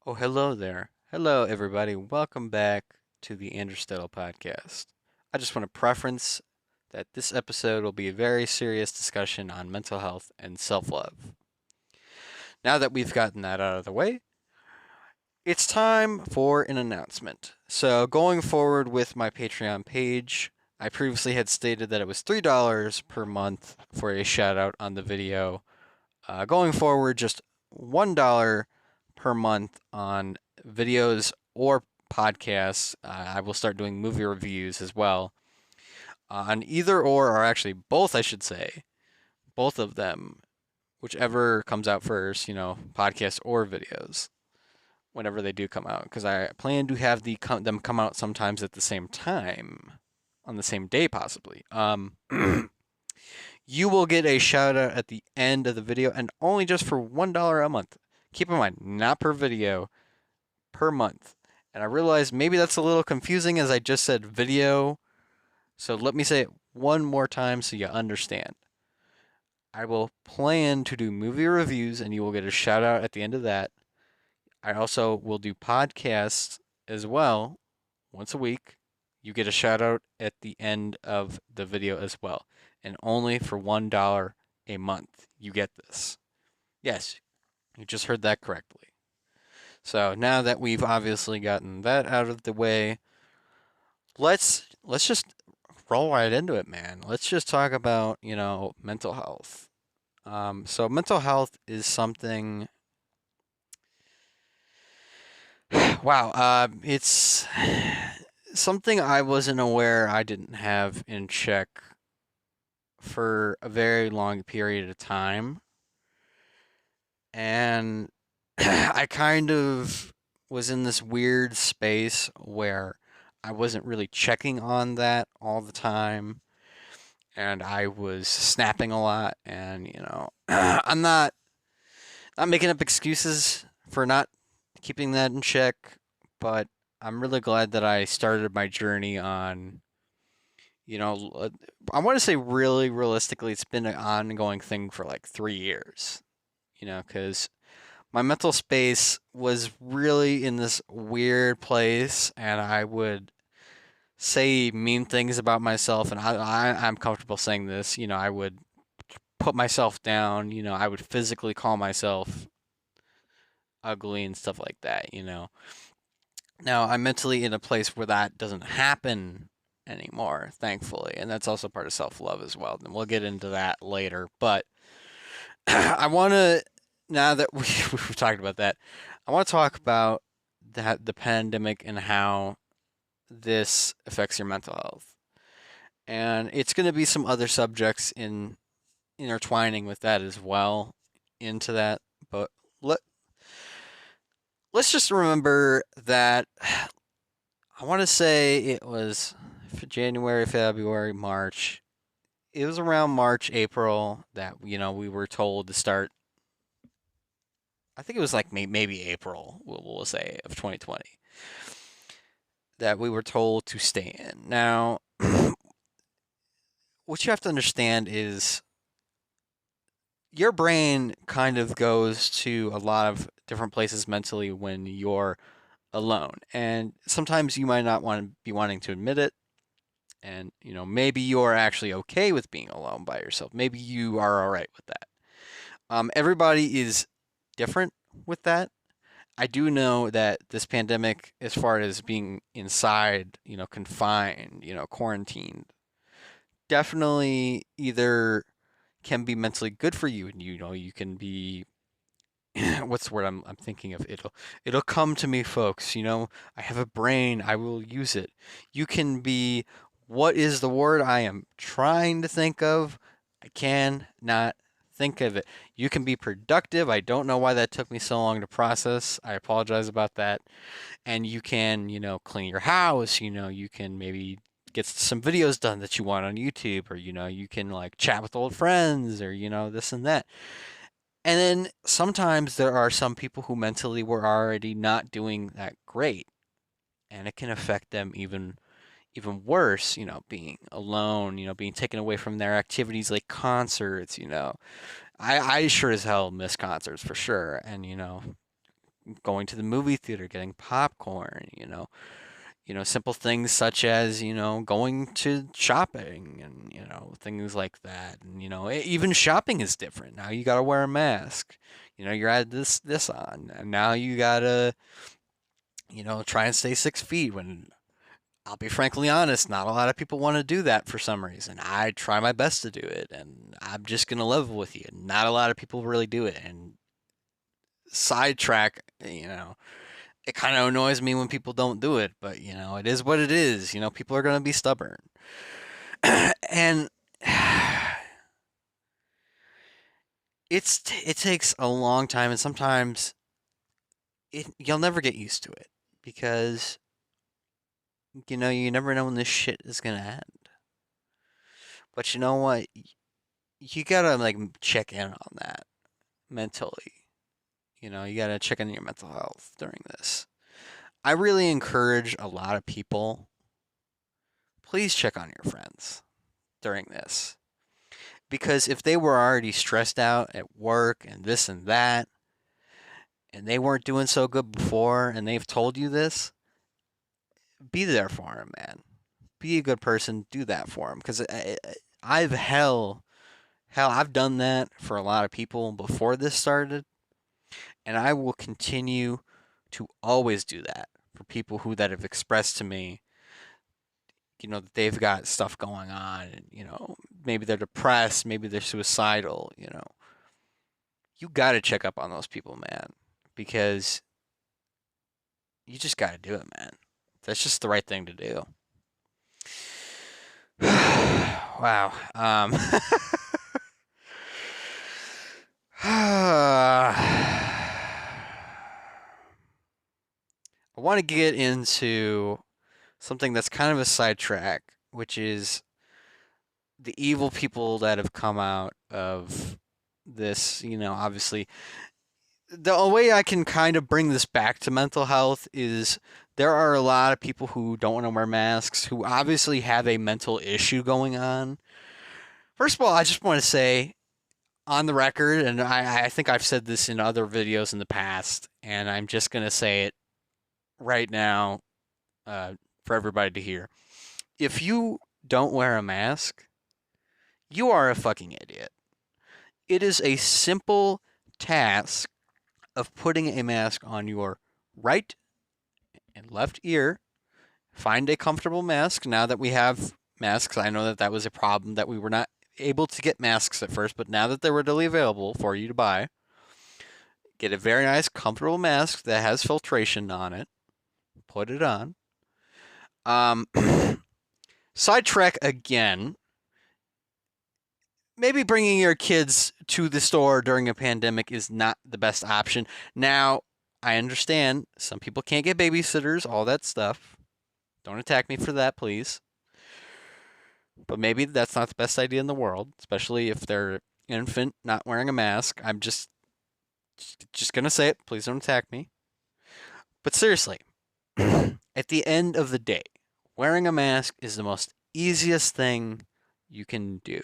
Oh, hello there. Hello, everybody. Welcome back to the Stedl podcast. I just want to preference that this episode will be a very serious discussion on mental health and self love. Now that we've gotten that out of the way, it's time for an announcement. So, going forward with my Patreon page, I previously had stated that it was $3 per month for a shout out on the video. Going forward, just $1 per month on videos or podcasts. I will start doing movie reviews as well. On either or actually both, I should say, both of them, whichever comes out first, podcasts or videos, whenever they do come out, because I plan to have them come out sometimes at the same time, on the same day possibly. You will get a shout out at the end of the video and only just for $1 a month. Keep in mind, not per video, per month. And I realize maybe that's a little confusing as I just said video. So let me say it one more time so you understand. I will plan to do movie reviews and you will get a shout out at the end of that. I also will do podcasts as well once a week. You get a shout out at the end of the video as well. And only for $1 a month you get this. Yes, you just heard that correctly. So now that we've obviously gotten that out of the way, let's just roll right into it, man. Let's just talk about, mental health. So mental health is something. Wow, it's something I wasn't aware I didn't have in check for a very long period of time, and I kind of was in this weird space where I wasn't really checking on that all the time, and I was snapping a lot, and I'm not making up excuses for not keeping that in check, but I'm really glad that I started my journey on, I want to say really realistically, it's been an ongoing thing for like 3 years, because my mental space was really in this weird place, and I would say mean things about myself, and I'm comfortable saying this. I would put myself down. I would physically call myself ugly and stuff like that. Now I'm mentally in a place where that doesn't happen anymore, thankfully, and that's also part of self love as well. And we'll get into that later, but I want to now that we've talked about that, I want to talk about the pandemic and how this affects your mental health. And it's going to be some other subjects in intertwining with that as well into that, but let let's just remember that I want to say it was for January, February, March. It was around March, April that we were told to start. I think it was like maybe April, we'll say, of 2020 that we were told to stay in. Now, what you have to understand is your brain kind of goes to a lot of different places mentally when you're alone. And sometimes you might not want to be wanting to admit it. And, maybe you're actually okay with being alone by yourself. Maybe you are all right with that. Everybody is different with that. I do know that this pandemic, as far as being inside, confined, quarantined, definitely either can be mentally good for you, and you can be what's the word I'm thinking of? It'll come to me, folks. I have a brain. I will use it. You can be what is the word I am trying to think of? I cannot think of it. You can be productive. I don't know why that took me so long to process. I apologize about that. And you can, clean your house. You can maybe get some videos done that you want on YouTube, or you can like chat with old friends, or this and that. And then sometimes there are some people who mentally were already not doing that great, and it can affect them even worse, being alone, being taken away from their activities like concerts. I sure as hell miss concerts for sure. And, going to the movie theater, getting popcorn, simple things such as, going to shopping and, things like that. And, even shopping is different. Now you got to wear a mask. You're at this on, and now you got to, try and stay 6 feet when I'll be frankly honest, not a lot of people want to do that for some reason. I try my best to do it, and I'm just going to level with you. Not a lot of people really do it. And sidetrack, it kind of annoys me when people don't do it, but it is what it is. People are going to be stubborn. And it takes a long time, and sometimes you'll never get used to it because you never know when this shit is going to end. But you know what? You got to like check in on that mentally. You got to check in your mental health during this. I really encourage a lot of people, please check on your friends during this. Because if they were already stressed out at work and this and that, and they weren't doing so good before, and they've told you this, be there for them, man. Be a good person. Do that for them. Because I've done that for a lot of people before this started, and I will continue to always do that for people that have expressed to me, that they've got stuff going on, and maybe they're depressed, maybe they're suicidal. You got to check up on those people, man, because you just got to do it, man. That's just the right thing to do. Wow. I want to get into something that's kind of a sidetrack, which is the evil people that have come out of this. Obviously, the way I can kind of bring this back to mental health is there are a lot of people who don't want to wear masks who obviously have a mental issue going on. First of all, I just want to say on the record, and I think I've said this in other videos in the past, and I'm just going to say it right now for everybody to hear. If you don't wear a mask, you are a fucking idiot. It is a simple task of putting a mask on your right and left ear. Find a comfortable mask. Now that we have masks, I know that was a problem that we were not able to get masks at first, but now that they're readily available for you to buy, get a very nice, comfortable mask that has filtration on it. Put it on. Sidetrack again. Maybe bringing your kids to the store during a pandemic is not the best option. Now, I understand some people can't get babysitters, all that stuff. Don't attack me for that, please. But maybe that's not the best idea in the world, especially if they're infant not wearing a mask. I'm just going to say it. Please don't attack me. But seriously, at the end of the day, wearing a mask is the most easiest thing you can do.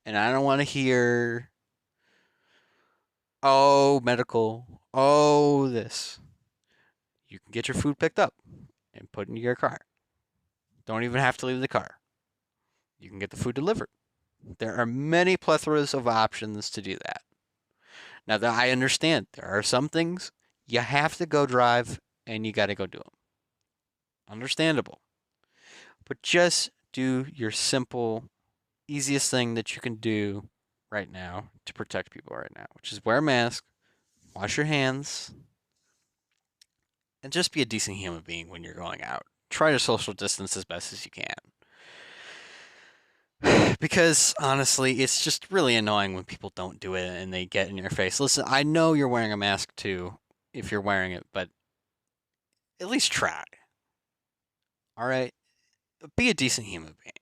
And I don't want to hear, oh, medical, oh, this. You can get your food picked up and put into your car. Don't even have to leave the car. You can get the food delivered. There are many plethoras of options to do that. Now, that I understand, there are some things you have to go drive and you got to go do them. Understandable. But just do your simple, easiest thing that you can do right now to protect people right now, which is wear a mask, wash your hands, and just be a decent human being when you're going out. Try to social distance as best as you can. Because honestly, it's just really annoying when people don't do it and they get in your face. Listen, I know you're wearing a mask too, if you're wearing it, but at least try. All right? Be a decent human being.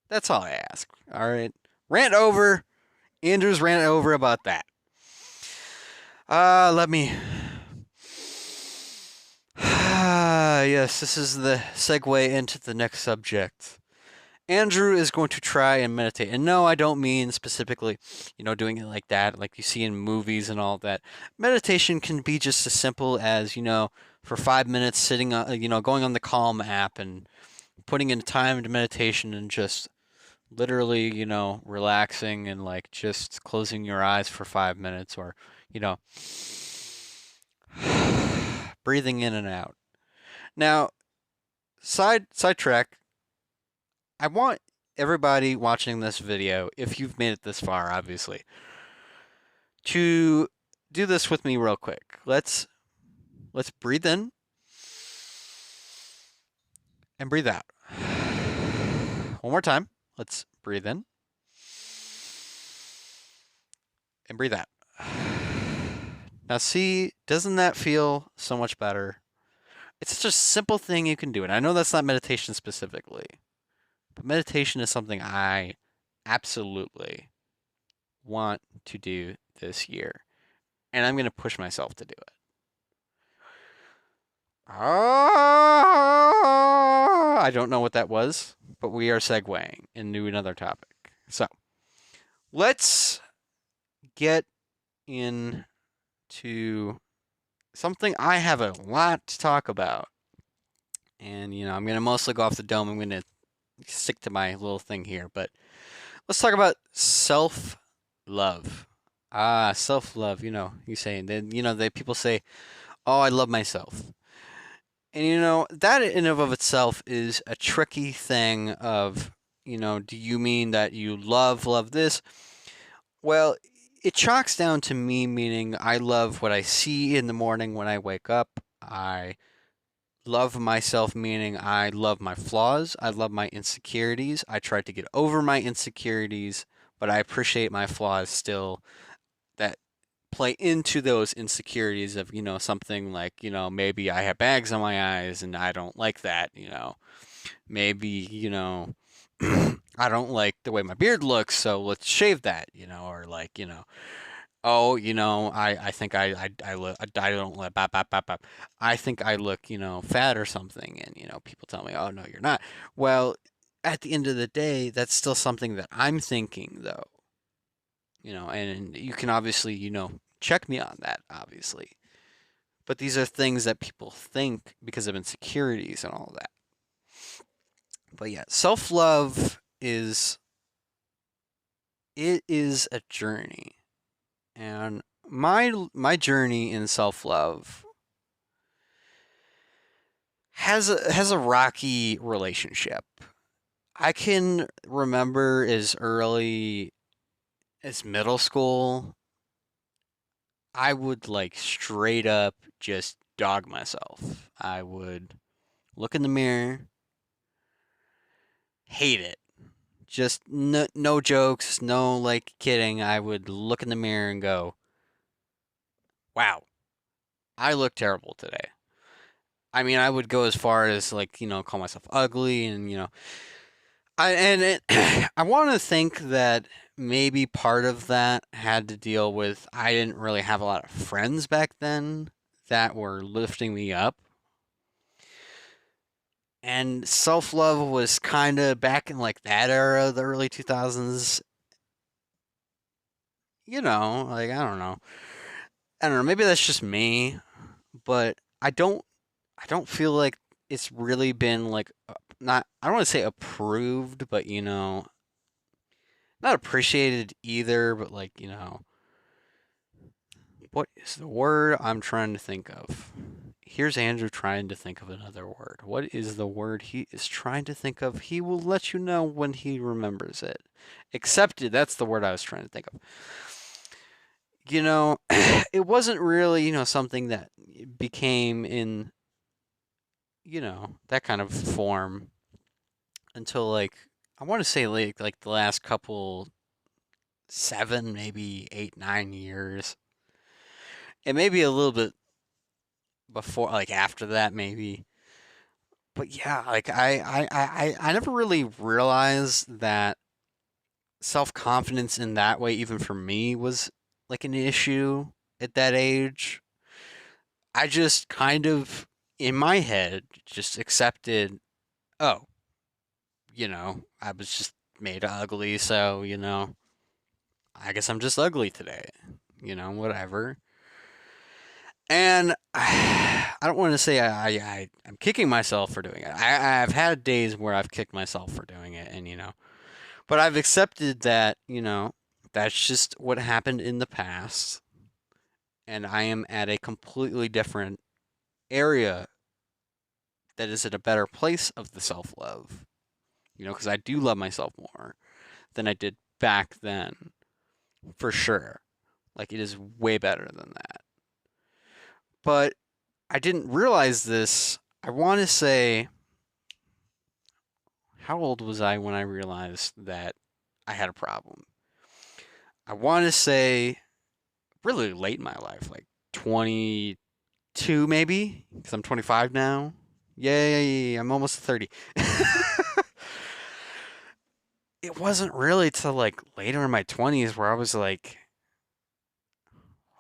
That's all I ask. All right? Rant over. Andrew's rant over about that. Let me. Yes, this is the segue into the next subject. Andrew is going to try and meditate. And no, I don't mean specifically, doing it like that, like you see in movies and all that. Meditation can be just as simple as, for 5 minutes sitting on, going on the Calm app and putting in time to meditation and just literally, relaxing and like just closing your eyes for 5 minutes or, you know, breathing in and out. Now, sidetrack, I want everybody watching this video, if you've made it this far, obviously, to do this with me real quick. Let's breathe in and breathe out. One more time. Let's breathe in and breathe out. Now see, doesn't that feel so much better? It's such a simple thing you can do. And I know that's not meditation specifically, but meditation is something I absolutely want to do this year. And I'm going to push myself to do it. I don't know what that was, but we are segueing into another topic. So let's get into something I have a lot to talk about. And, I'm going to mostly go off the dome. I'm going to stick to my little thing here. But let's talk about self love. Self love. You say, then, people say, oh, I love myself. And, that in and of itself is a tricky thing of, do you mean that you love this? Well, it chalks down to me meaning I love what I see in the morning when I wake up. I love myself meaning I love my flaws. I love my insecurities. I try to get over my insecurities, but I appreciate my flaws still that play into those insecurities of, something like, maybe I have bags on my eyes and I don't like that. Maybe, I don't like the way my beard looks, so let's shave that, or like, oh, I think I look, I don't look, I think I look, fat or something, and, people tell me, oh, no, you're not. Well, at the end of the day, that's still something that I'm thinking, though, and you can obviously, check me on that, obviously. But these are things that people think because of insecurities and all that. But yeah, self-love is a journey. And my journey in self-love has a rocky relationship. I can remember as early as middle school, I would like straight up just dog myself. I would look in the mirror, hate it. Just no jokes, no like kidding. I would look in the mirror and go, "Wow, I look terrible today." I mean, I would go as far as like, call myself ugly and, I want to think that maybe part of that had to deal with I didn't really have a lot of friends back then that were lifting me up. And self-love was kind of back in like that era, the early 2000s. Like I don't know, maybe that's just me, but I don't feel like it's really been like not I don't want to say approved, but not appreciated either, but like, what is the word I'm trying to think of? Here's Andrew trying to think of another word. What is the word he is trying to think of? He will let you know when he remembers it. Accepted, that's the word I was trying to think of. It wasn't really, something that became in, that kind of form until like I want to say like the last couple 7, maybe 8, 9 years. And maybe a little bit before like after that maybe. But yeah, like I never really realized that self-confidence in that way even for me was like an issue at that age. I just kind of in my head just accepted, oh, I was just made ugly, so, I guess I'm just ugly today. Whatever. And I don't want to say I'm kicking myself for doing it. I've had days where I've kicked myself for doing it, and but I've accepted that, that's just what happened in the past, and I am at a completely different area that is at a better place of the self love, because I do love myself more than I did back then, for sure. Like, it is way better than that. But I didn't realize this. I want to say, how old was I when I realized that I had a problem? I want to say really late in my life, like 22 maybe, because I'm 25 now. Yay, I'm almost 30. It wasn't really till like later in my 20s where I was like,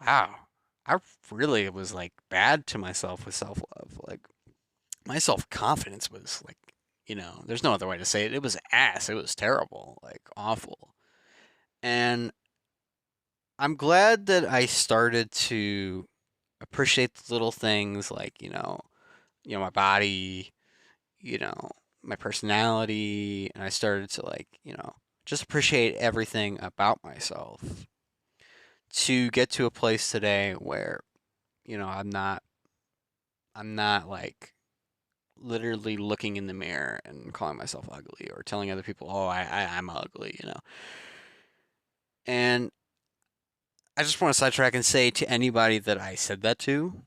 wow, I really was like bad to myself with self love. Like, my self confidence was like, there's no other way to say it. It was ass. It was terrible, like awful. And I'm glad that I started to appreciate the little things like, my body, you know, my personality, and I started to like, just appreciate everything about myself to get to a place today where, I'm not like literally looking in the mirror and calling myself ugly or telling other people, oh, I'm ugly. And I just want to sidetrack and say to anybody that I said that to,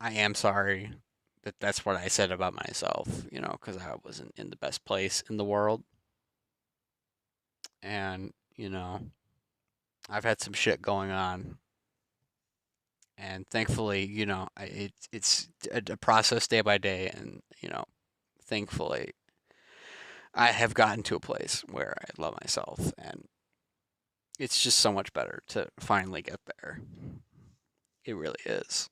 I am sorry that that's what I said about myself, because I wasn't in the best place in the world. And, I've had some shit going on. And thankfully, it's a process day by day. And, thankfully, I have gotten to a place where I love myself. And it's just so much better to finally get there. It really is.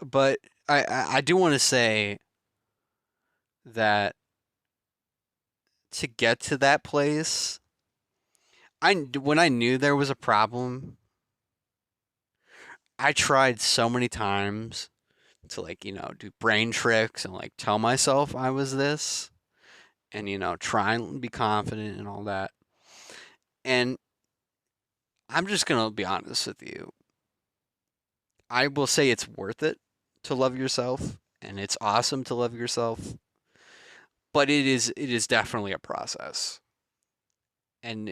But I do want to say that to get to that place, when I knew there was a problem, I tried so many times to like, do brain tricks and like tell myself I was this and try and be confident and all that. And I'm just going to be honest with you. I will say it's worth it to love yourself and it's awesome to love yourself, but it is definitely a process. And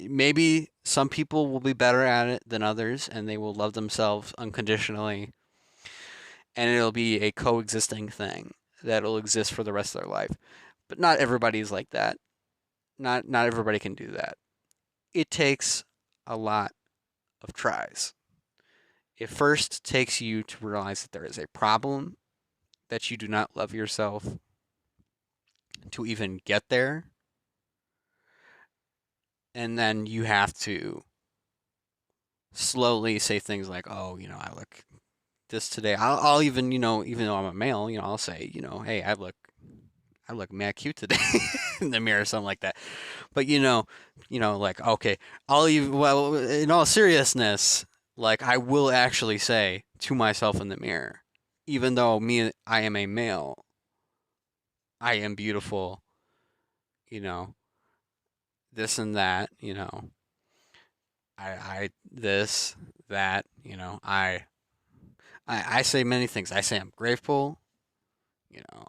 maybe some people will be better at it than others and they will love themselves unconditionally and it'll be a coexisting thing that'll exist for the rest of their life. But not everybody's like that. Not everybody can do that. It takes a lot of tries. It first takes you to realize that there is a problem, that you do not love yourself to even get there, and then you have to slowly say things like, "Oh, I look this today." I'll even, even though I'm a male, I'll say, "Hey, I look mad cute today in the mirror," or something like that. But like, okay, I'll even, well, in all seriousness, like I will actually say to myself in the mirror, even though I am a male, I am beautiful, you know, this and that, this, that, I say many things. I say I'm grateful,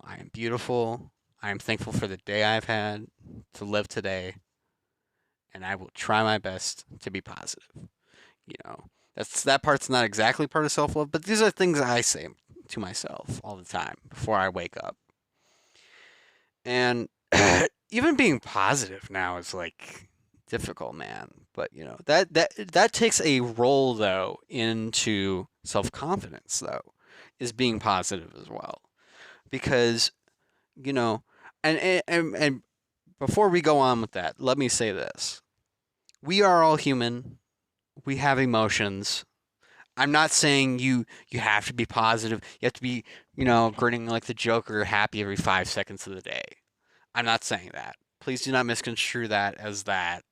I am beautiful. I am thankful for the day I've had to live today, and I will try my best to be positive. You know, that part's not exactly part of self love, but these are things I say to myself all the time before I wake up. And even being positive now is like difficult, man. But that takes a role though into self confidence though, is being positive as well. Because, you know, and before we go on with that, let me say this. We are all human. We have emotions. I'm not saying you have to be positive. You have to be, grinning like the Joker, happy every 5 seconds of the day. I'm not saying that. Please do not misconstrue that as that.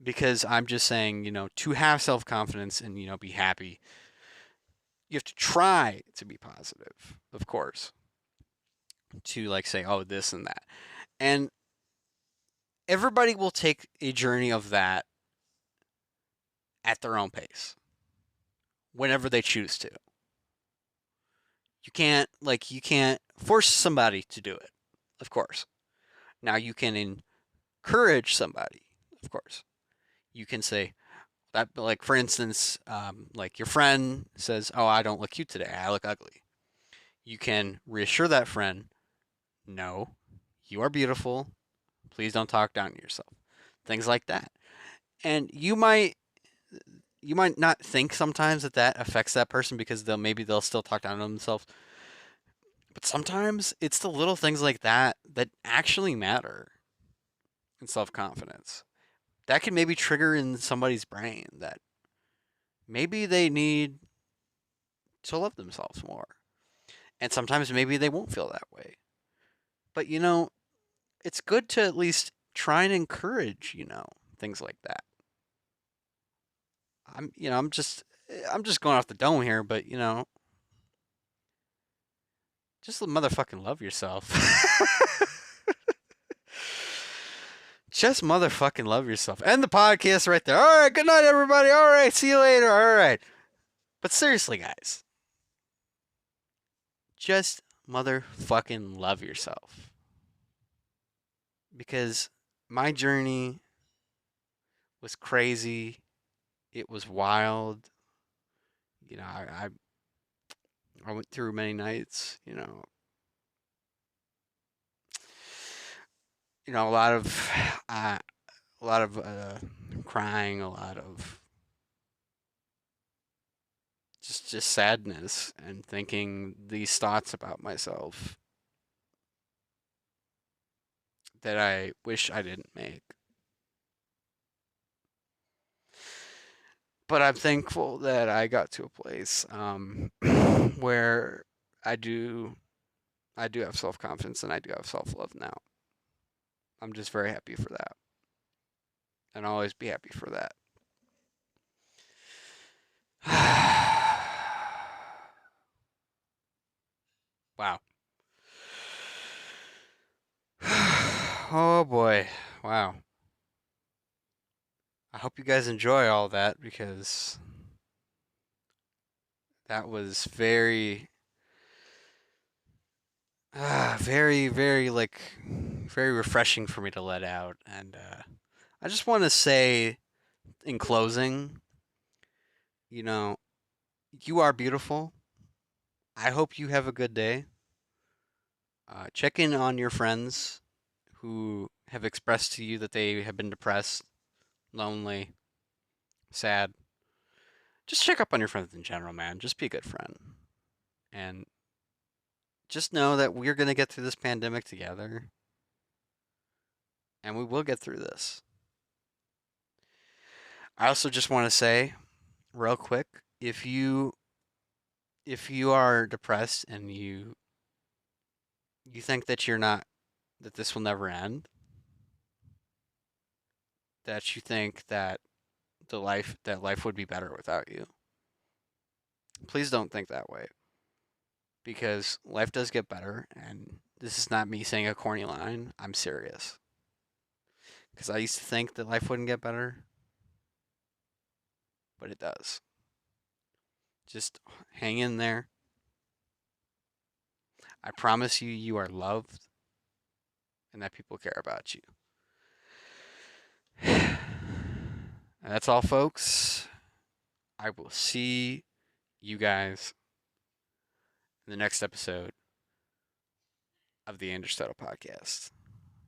Because I'm just saying, to have self confidence and, be happy, you have to try to be positive, of course, to like say, oh, this and that. And everybody will take a journey of that at their own pace, whenever they choose to. You can't force somebody to do it, of course. Now you can encourage somebody, of course. You can say that, like for instance, like your friend says, "Oh, I don't look cute today. I look ugly." You can reassure that friend, "No, you are beautiful. Please don't talk down to yourself." Things like that. And you might not think sometimes that that affects that person because they'll still talk down to themselves. But sometimes it's the little things like that that actually matter in self confidence. That can maybe trigger in somebody's brain that maybe they need to love themselves more. And sometimes maybe they won't feel that way. But it's good to at least try and encourage, things like that. I'm just going off the dome here, but just motherfucking love yourself. Just motherfucking love yourself. End the podcast right there. All right, good night, everybody. All right, see you later. All right. But seriously, guys, just motherfucking love yourself. Because my journey was crazy. It was wild. I went through many nights. A lot of uh, crying, a lot of just sadness, and thinking these thoughts about myself that I wish I didn't make. But I'm thankful that I got to a place where I do I do have self confidence and I do have self love now. I'm just very happy for that, and I'll always be happy for that. Wow. Oh boy. Wow. I hope you guys enjoy all that because that was very, very, like, very refreshing for me to let out. And I just want to say in closing, you know, you are beautiful. I hope you have a good day. Check in on your friends who have expressed to you that they have been depressed, lonely, sad. Just check up on your friends in general, man. Just be a good friend. And just know that we're going to get through this pandemic together. And we will get through this. I also just want to say, real quick, if you are depressed and you think that you're not that this will never end, that you think that life would be better without you, please don't think that way because life does get better. And this is not me saying a corny line. I'm serious because I used to think that life wouldn't get better, but it does. Just hang in there. I promise you, you are loved and that people care about you. And that's all, folks. I will see you guys in the next episode of the Andrew Stedl podcast.